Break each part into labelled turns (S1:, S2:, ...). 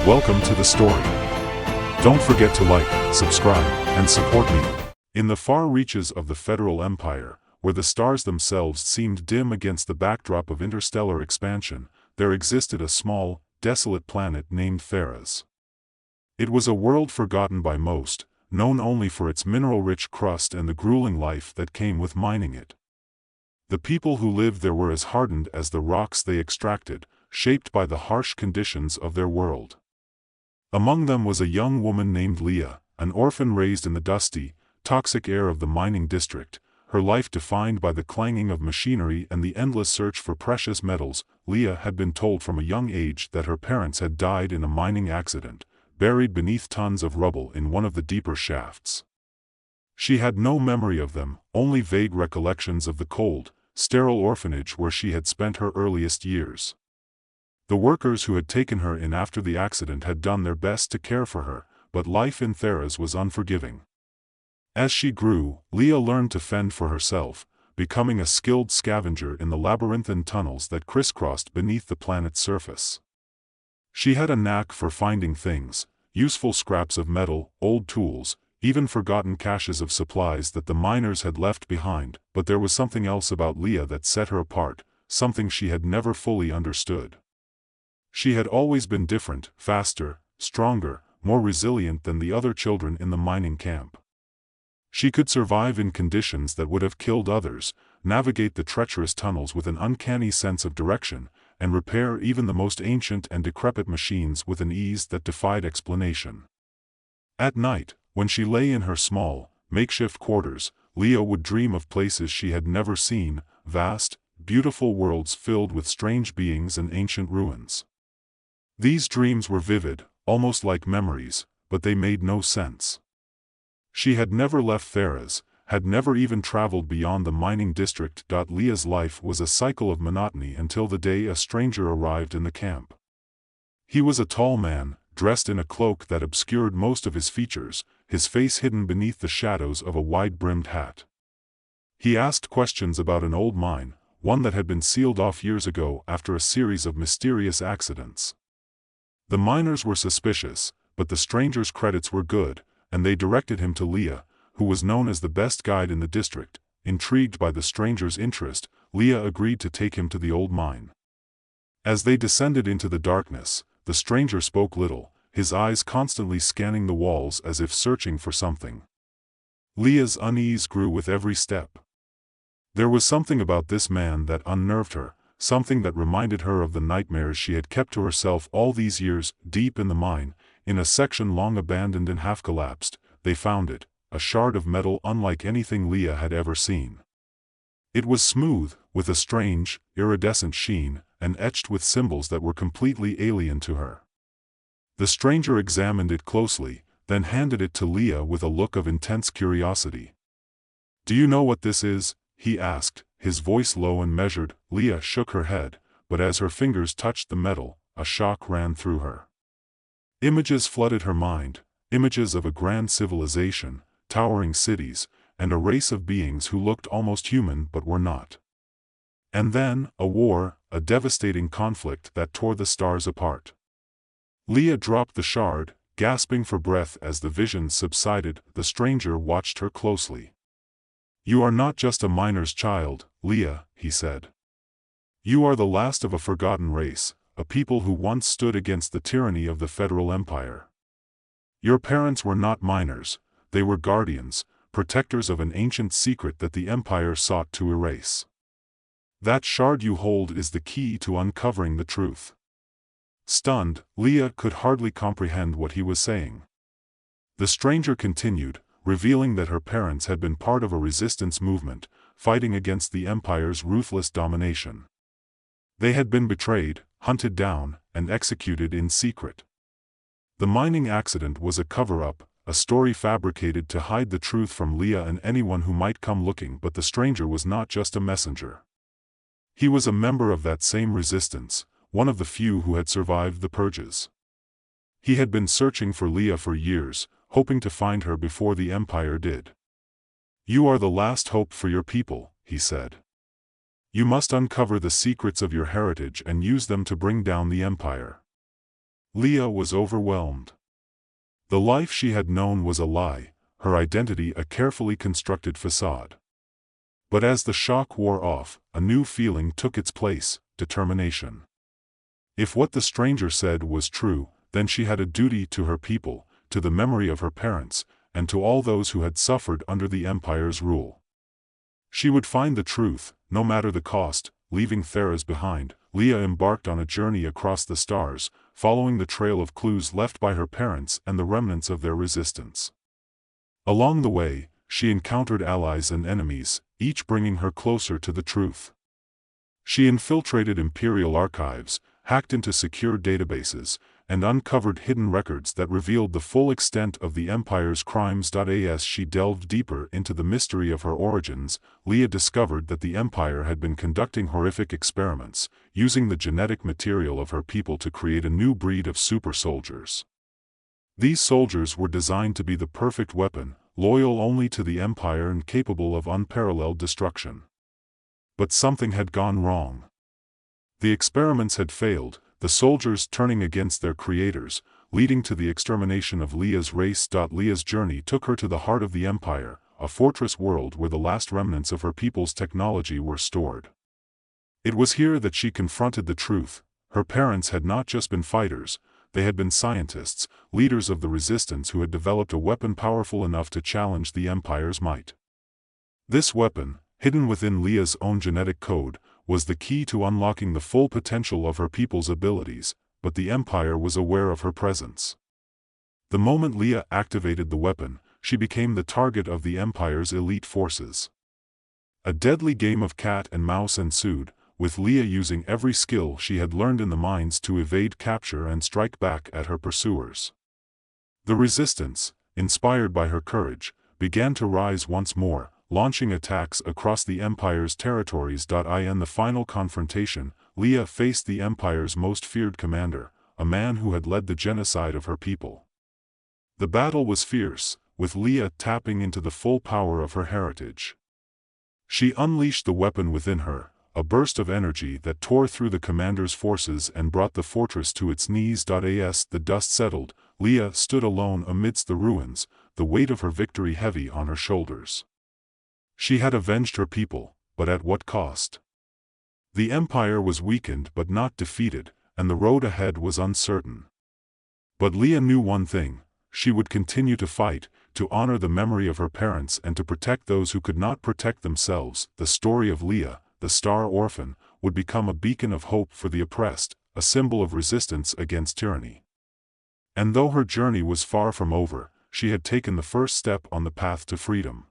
S1: Welcome to the story. Don't forget to like, subscribe, and support me. In the far reaches of the Federal Empire, where the stars themselves seemed dim against the backdrop of interstellar expansion, there existed a small, desolate planet named Theras. It was a world forgotten by most, known only for its mineral-rich crust and the grueling life that came with mining it. The people who lived there were as hardened as the rocks they extracted, shaped by the harsh conditions of their world. Among them was a young woman named Leah, an orphan raised in the dusty, toxic air of the mining district, her life defined by the clanging of machinery and the endless search for precious metals. Leah had been told from a young age that her parents had died in a mining accident, buried beneath tons of rubble in one of the deeper shafts. She had no memory of them, only vague recollections of the cold, sterile orphanage where she had spent her earliest years. The workers who had taken her in after the accident had done their best to care for her, but life in Theras was unforgiving. As she grew, Leah learned to fend for herself, becoming a skilled scavenger in the labyrinthine tunnels that crisscrossed beneath the planet's surface. She had a knack for finding things, useful scraps of metal, old tools, even forgotten caches of supplies that the miners had left behind, but there was something else about Leah that set her apart, something she had never fully understood. She had always been different, faster, stronger, more resilient than the other children in the mining camp. She could survive in conditions that would have killed others, navigate the treacherous tunnels with an uncanny sense of direction, and repair even the most ancient and decrepit machines with an ease that defied explanation. At night, when she lay in her small, makeshift quarters, Leah would dream of places she had never seen, vast, beautiful worlds filled with strange beings and ancient ruins. These dreams were vivid, almost like memories, but they made no sense. She had never left Theras, had never even traveled beyond the mining district. Leah's life was a cycle of monotony until the day a stranger arrived in the camp. He was a tall man, dressed in a cloak that obscured most of his features, his face hidden beneath the shadows of a wide-brimmed hat. He asked questions about an old mine, one that had been sealed off years ago after a series of mysterious accidents. The miners were suspicious, but the stranger's credits were good, and they directed him to Leah, who was known as the best guide in the district. Intrigued by the stranger's interest, Leah agreed to take him to the old mine. As they descended into the darkness, the stranger spoke little, his eyes constantly scanning the walls as if searching for something. Leah's unease grew with every step. There was something about this man that unnerved her, something that reminded her of the nightmares she had kept to herself all these years. Deep in the mine, in a section long abandoned and half-collapsed, they found it, a shard of metal unlike anything Leah had ever seen. It was smooth, with a strange, iridescent sheen, and etched with symbols that were completely alien to her. The stranger examined it closely, then handed it to Leah with a look of intense curiosity. "Do you know what this is?" he asked, his voice low and measured. Leah shook her head, but as her fingers touched the metal, a shock ran through her. Images flooded her mind, images of a grand civilization, towering cities, and a race of beings who looked almost human but were not. And then, a war, a devastating conflict that tore the stars apart. Leah dropped the shard, gasping for breath as the vision subsided. The stranger watched her closely. "You are not just a miner's child, Leah," he said. "You are the last of a forgotten race, a people who once stood against the tyranny of the Federal Empire. Your parents were not miners, they were guardians, protectors of an ancient secret that the Empire sought to erase. That shard you hold is the key to uncovering the truth." Stunned, Leah could hardly comprehend what he was saying. The stranger continued, revealing that her parents had been part of a resistance movement, fighting against the Empire's ruthless domination. They had been betrayed, hunted down, and executed in secret. The mining accident was a cover-up, a story fabricated to hide the truth from Leah and anyone who might come looking. But the stranger was not just a messenger. He was a member of that same resistance, one of the few who had survived the purges. He had been searching for Leah for years, hoping to find her before the Empire did. "You are the last hope for your people," he said. "You must uncover the secrets of your heritage and use them to bring down the Empire." Leah was overwhelmed. The life she had known was a lie, her identity a carefully constructed facade. But as the shock wore off, a new feeling took its place: determination. If what the stranger said was true, then she had a duty to her people, to the memory of her parents, and to all those who had suffered under the Empire's rule. She would find the truth, no matter the cost. Leaving Theras behind, Leah embarked on a journey across the stars, following the trail of clues left by her parents and the remnants of their resistance. Along the way, she encountered allies and enemies, each bringing her closer to the truth. She infiltrated Imperial archives, hacked into secure databases, and uncovered hidden records that revealed the full extent of the Empire's crimes. As she delved deeper into the mystery of her origins, Leah discovered that the Empire had been conducting horrific experiments, using the genetic material of her people to create a new breed of super soldiers. These soldiers were designed to be the perfect weapon, loyal only to the Empire and capable of unparalleled destruction. But something had gone wrong. The experiments had failed, the soldiers turning against their creators, leading to the extermination of Leah's race. Leah's journey took her to the heart of the Empire, a fortress world where the last remnants of her people's technology were stored. It was here that she confronted the truth: her parents had not just been fighters, they had been scientists, leaders of the resistance who had developed a weapon powerful enough to challenge the Empire's might. This weapon, hidden within Leah's own genetic code, was the key to unlocking the full potential of her people's abilities, but the Empire was aware of her presence. The moment Leah activated the weapon, she became the target of the Empire's elite forces. A deadly game of cat and mouse ensued, with Leah using every skill she had learned in the mines to evade capture and strike back at her pursuers. The resistance, inspired by her courage, began to rise once more, launching attacks across the Empire's territories. In the final confrontation, Leah faced the Empire's most feared commander, a man who had led the genocide of her people. The battle was fierce, with Leah tapping into the full power of her heritage. She unleashed the weapon within her, a burst of energy that tore through the commander's forces and brought the fortress to its knees. As the dust settled, Leah stood alone amidst the ruins, the weight of her victory heavy on her shoulders. She had avenged her people, but at what cost? The Empire was weakened but not defeated, and the road ahead was uncertain. But Leah knew one thing: she would continue to fight, to honor the memory of her parents and to protect those who could not protect themselves. The story of Leah, the star orphan, would become a beacon of hope for the oppressed, a symbol of resistance against tyranny. And though her journey was far from over, she had taken the first step on the path to freedom.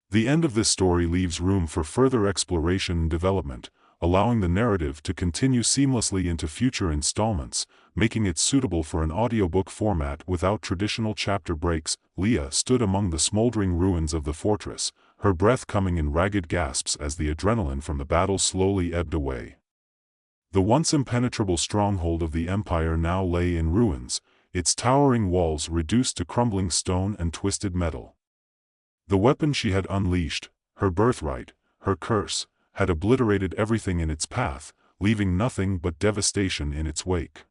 S1: The end of this story leaves room for further exploration and development, allowing the narrative to continue seamlessly into future installments, making it suitable for an audiobook format without traditional chapter breaks. Leah stood among the smoldering ruins of the fortress, her breath coming in ragged gasps as the adrenaline from the battle slowly ebbed away. The once impenetrable stronghold of the Empire now lay in ruins, its towering walls reduced to crumbling stone and twisted metal. The weapon she had unleashed, her birthright, her curse, had obliterated everything in its path, leaving nothing but devastation in its wake.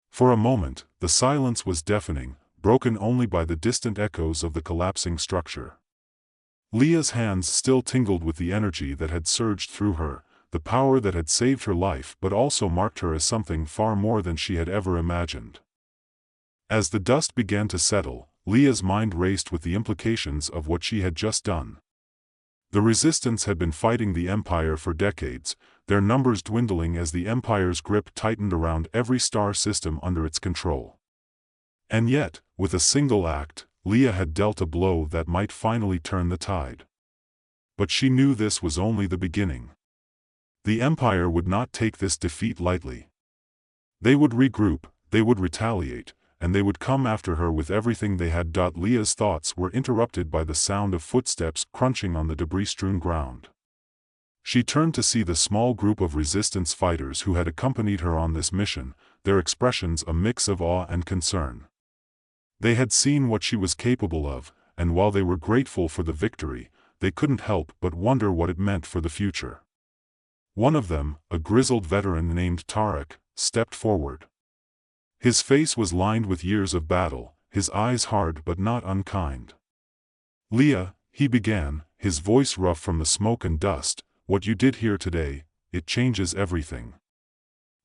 S1: For a moment, the silence was deafening, broken only by the distant echoes of the collapsing structure. Leah's hands still tingled with the energy that had surged through her, the power that had saved her life but also marked her as something far more than she had ever imagined. As the dust began to settle, Leah's mind raced with the implications of what she had just done. The resistance had been fighting the Empire for decades, their numbers dwindling as the Empire's grip tightened around every star system under its control. And yet, with a single act, Leah had dealt a blow that might finally turn the tide. But she knew this was only the beginning. The Empire would not take this defeat lightly. They would regroup, they would retaliate, and they would come after her with everything they had. Leah's thoughts were interrupted by the sound of footsteps crunching on the debris-strewn ground. She turned to see the small group of resistance fighters who had accompanied her on this mission, their expressions a mix of awe and concern. They had seen what she was capable of, and while they were grateful for the victory, they couldn't help but wonder what it meant for the future. One of them, a grizzled veteran named Tarek, stepped forward. His face was lined with years of battle, his eyes hard but not unkind. "Leah," he began, his voice rough from the smoke and dust, "what you did here today, it changes everything.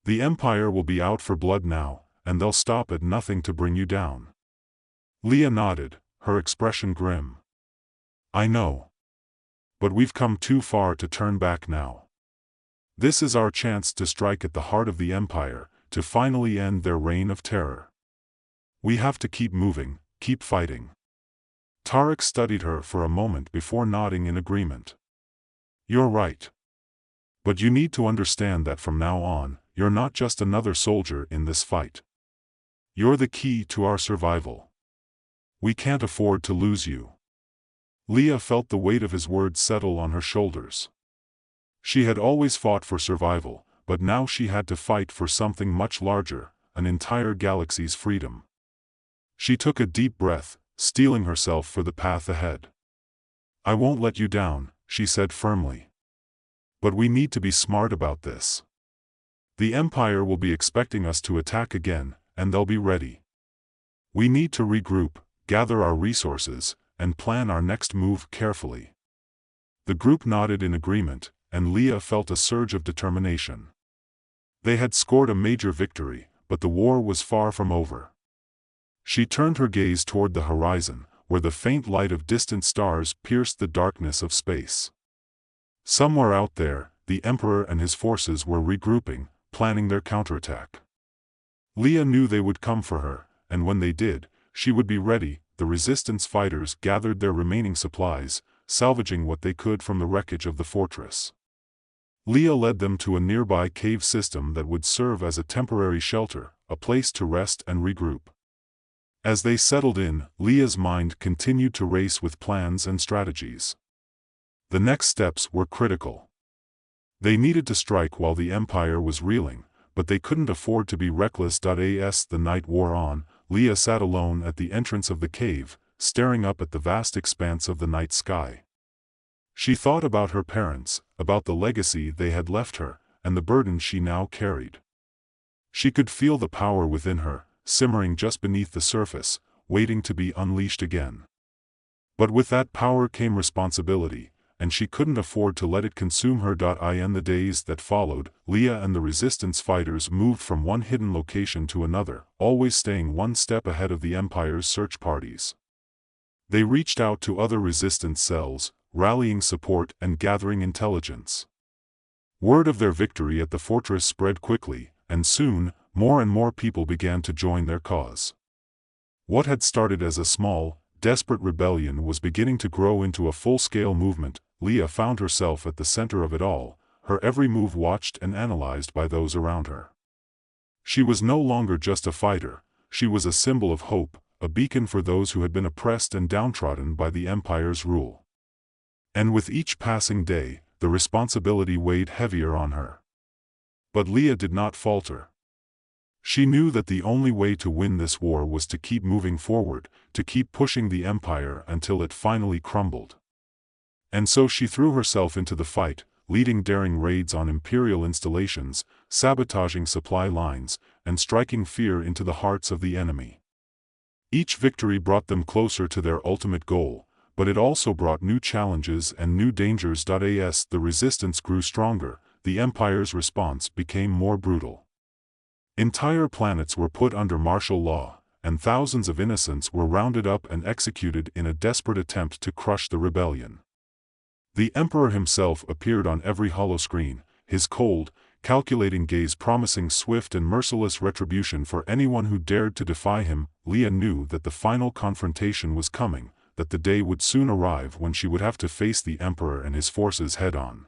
S1: The Empire will be out for blood now, and they'll stop at nothing to bring you down." Leah nodded, her expression grim. "I know. But we've come too far to turn back now. This is our chance to strike at the heart of the Empire, to finally end their reign of terror. We have to keep moving, keep fighting." Tarek studied her for a moment before nodding in agreement. "You're right. But you need to understand that from now on, you're not just another soldier in this fight. You're the key to our survival. We can't afford to lose you." Leah felt the weight of his words settle on her shoulders. She had always fought for survival, but now she had to fight for something much larger, an entire galaxy's freedom. She took a deep breath, steeling herself for the path ahead. "I won't let you down," she said firmly. "But we need to be smart about this. The Empire will be expecting us to attack again, and they'll be ready. We need to regroup, gather our resources, and plan our next move carefully." The group nodded in agreement, and Leah felt a surge of determination. They had scored a major victory, but the war was far from over. She turned her gaze toward the horizon, where the faint light of distant stars pierced the darkness of space. Somewhere out there, the Emperor and his forces were regrouping, planning their counterattack. Leah knew they would come for her, and when they did, she would be ready. The Resistance fighters gathered their remaining supplies, salvaging what they could from the wreckage of the fortress. Leah led them to a nearby cave system that would serve as a temporary shelter, a place to rest and regroup. As they settled in, Leah's mind continued to race with plans and strategies. The next steps were critical. They needed to strike while the Empire was reeling, but they couldn't afford to be reckless. As the night wore on, Leah sat alone at the entrance of the cave, staring up at the vast expanse of the night sky. She thought about her parents, about the legacy they had left her, and the burden she now carried. She could feel the power within her, simmering just beneath the surface, waiting to be unleashed again. But with that power came responsibility, and she couldn't afford to let it consume her. In the days that followed, Leah and the Resistance fighters moved from one hidden location to another, always staying one step ahead of the Empire's search parties. They reached out to other Resistance cells, rallying support and gathering intelligence. Word of their victory at the fortress spread quickly, and soon, more and more people began to join their cause. What had started as a small, desperate rebellion was beginning to grow into a full-scale movement. Leah found herself at the center of it all, her every move watched and analyzed by those around her. She was no longer just a fighter, she was a symbol of hope, a beacon for those who had been oppressed and downtrodden by the Empire's rule. And with each passing day, the responsibility weighed heavier on her. But Leah did not falter. She knew that the only way to win this war was to keep moving forward, to keep pushing the Empire until it finally crumbled. And so she threw herself into the fight, leading daring raids on Imperial installations, sabotaging supply lines, and striking fear into the hearts of the enemy. Each victory brought them closer to their ultimate goal, but it also brought new challenges and new dangers. As the Resistance grew stronger, the Empire's response became more brutal. Entire planets were put under martial law, and thousands of innocents were rounded up and executed in a desperate attempt to crush the rebellion. The Emperor himself appeared on every holoscreen, his cold, calculating gaze promising swift and merciless retribution for anyone who dared to defy him. Leah knew that the final confrontation was coming, that the day would soon arrive when she would have to face the Emperor and his forces head-on.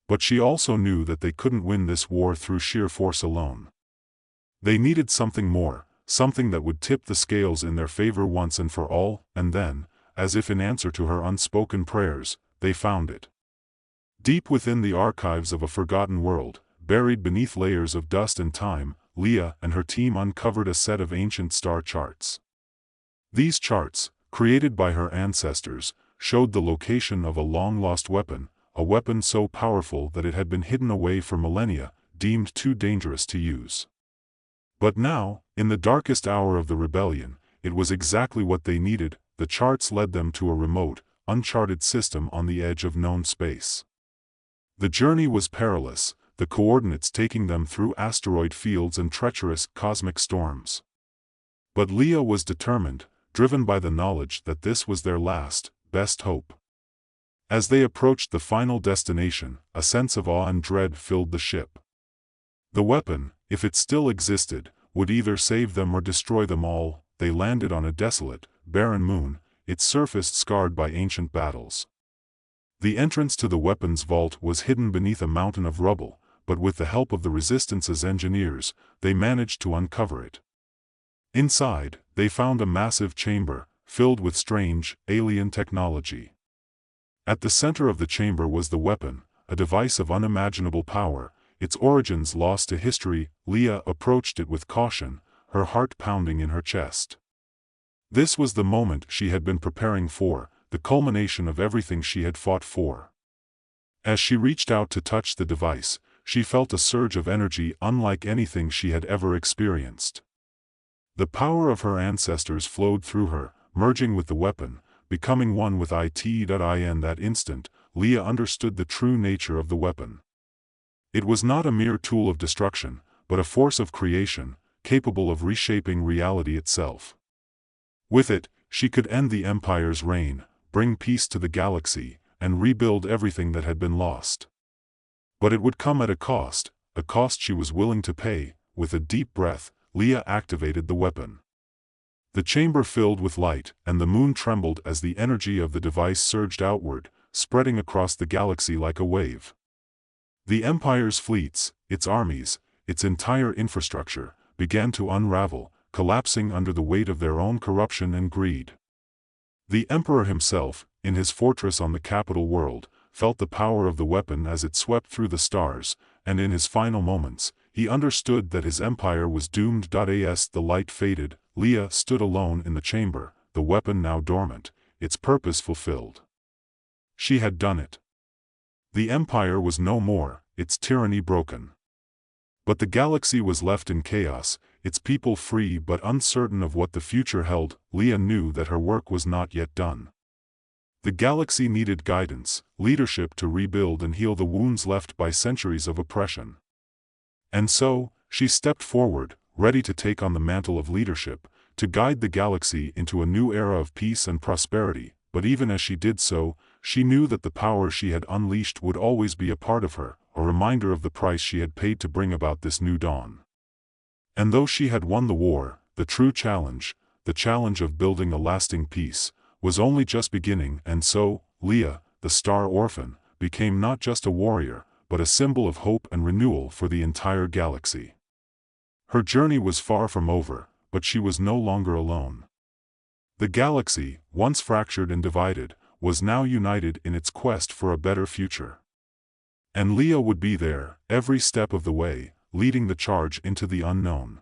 S1: But she also knew that they couldn't win this war through sheer force alone. They needed something more, something that would tip the scales in their favor once and for all, and then, as if in answer to her unspoken prayers, they found it. Deep within the archives of a forgotten world, buried beneath layers of dust and time, Leah and her team uncovered a set of ancient star charts. These charts, created by her ancestors, showed the location of a long-lost weapon, a weapon so powerful that it had been hidden away for millennia, deemed too dangerous to use. But now, In the darkest hour of the rebellion, it was exactly what they needed. The charts led them to a remote, uncharted system on the edge of known space. The journey was perilous, the coordinates taking them through asteroid fields and treacherous cosmic storms. But Leah was determined, driven by the knowledge that this was their last, best hope. As they approached the final destination, a sense of awe and dread filled the ship. The weapon, if it still existed, would either save them or destroy them all. They landed on a desolate, barren moon, its surface scarred by ancient battles. The entrance to the weapons vault was hidden beneath a mountain of rubble, but with the help of the Resistance's engineers, they managed to uncover it. Inside, they found a massive chamber, filled with strange, alien technology. At the center of the chamber was the weapon, a device of unimaginable power, its origins lost to history. Leah approached it with caution, her heart pounding in her chest. This was the moment she had been preparing for, the culmination of everything she had fought for. As she reached out to touch the device, she felt a surge of energy unlike anything she had ever experienced. The power of her ancestors flowed through her, merging with the weapon, becoming one with it. In that instant, Leah understood the true nature of the weapon. It was not a mere tool of destruction, but a force of creation, capable of reshaping reality itself. With it, she could end the Empire's reign, bring peace to the galaxy, and rebuild everything that had been lost. But it would come at a cost she was willing to pay. With a deep breath, Leah activated the weapon. The chamber filled with light, and the moon trembled as the energy of the device surged outward, spreading across the galaxy like a wave. The Empire's fleets, its armies, its entire infrastructure, began to unravel, collapsing under the weight of their own corruption and greed. The Emperor himself, in his fortress on the capital world, felt the power of the weapon as it swept through the stars, and in his final moments, he understood that his empire was doomed. As the light faded, Leah stood alone in the chamber, the weapon now dormant, its purpose fulfilled. She had done it. The empire was no more, its tyranny broken. But the galaxy was left in chaos, its people free but uncertain of what the future held. Leah knew that her work was not yet done. The galaxy needed guidance, leadership to rebuild and heal the wounds left by centuries of oppression. And so, she stepped forward, ready to take on the mantle of leadership, to guide the galaxy into a new era of peace and prosperity. But even as she did so, she knew that the power she had unleashed would always be a part of her, a reminder of the price she had paid to bring about this new dawn. And though she had won the war, the true challenge, the challenge of building a lasting peace, was only just beginning. And so, Leah, the Star Orphan, became not just a warrior, but a symbol of hope and renewal for the entire galaxy. Her journey was far from over, but she was no longer alone. The galaxy, once fractured and divided, was now united in its quest for a better future. And Leah would be there, every step of the way, leading the charge into the unknown.